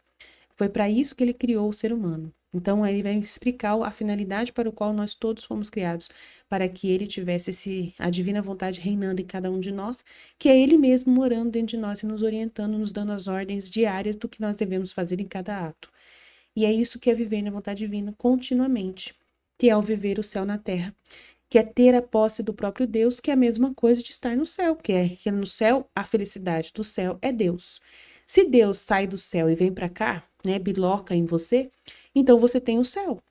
Foi para isso que ele criou o ser humano. Então, ele vai explicar a finalidade para o qual nós todos fomos criados, para que ele tivesse a divina vontade reinando em cada um de nós, que é ele mesmo morando dentro de nós e nos orientando, nos dando as ordens diárias do que nós devemos fazer em cada ato. E é isso que é viver na vontade divina continuamente, que é o viver o céu na terra, que é ter a posse do próprio Deus, que é a mesma coisa de estar no céu, que no céu a felicidade do céu é Deus. Se Deus sai do céu e vem para cá, né, biloca em você, então você tem o céu,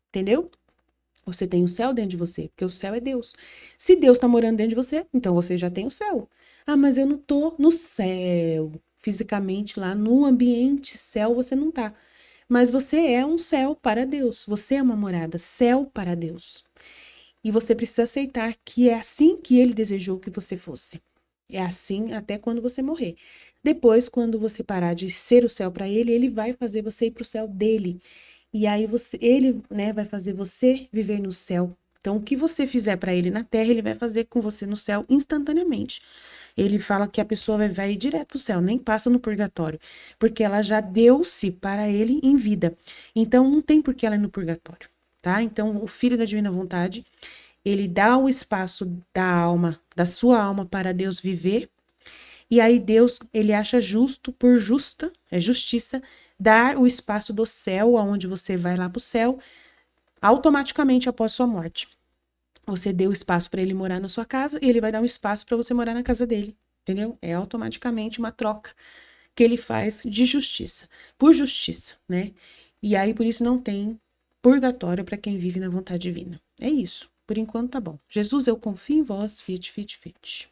entendeu? Você tem o céu dentro de você, porque o céu é Deus. Se Deus está morando dentro de você, então você já tem o céu. Ah, mas eu não tô no céu, fisicamente lá no ambiente céu você não tá. Mas você é um céu para Deus. Você é uma morada, céu para Deus. E você precisa aceitar que é assim que ele desejou que você fosse. É assim até quando você morrer. Depois, quando você parar de ser o céu para ele, ele vai fazer você ir para o céu dele. E aí ele, né, vai fazer você viver no céu. Então, o que você fizer para ele na terra, ele vai fazer com você no céu instantaneamente. Ele fala que a pessoa vai ir direto para o céu, nem passa no purgatório, porque ela já deu-se para ele em vida. Então, não tem por que ela ir no purgatório, tá? Então, o Filho da Divina Vontade, ele dá o espaço da alma, da sua alma para Deus viver, e aí Deus, ele acha justo, por justa, é justiça, dar o espaço do céu, aonde você vai lá para o céu, automaticamente após sua morte. Você deu espaço para ele morar na sua casa e ele vai dar um espaço para você morar na casa dele, entendeu? É automaticamente uma troca que ele faz de justiça, por justiça, né? E aí por isso não tem purgatório para quem vive na vontade divina. É isso. Por enquanto tá bom. Jesus, eu confio em vós, fit, fit, fit.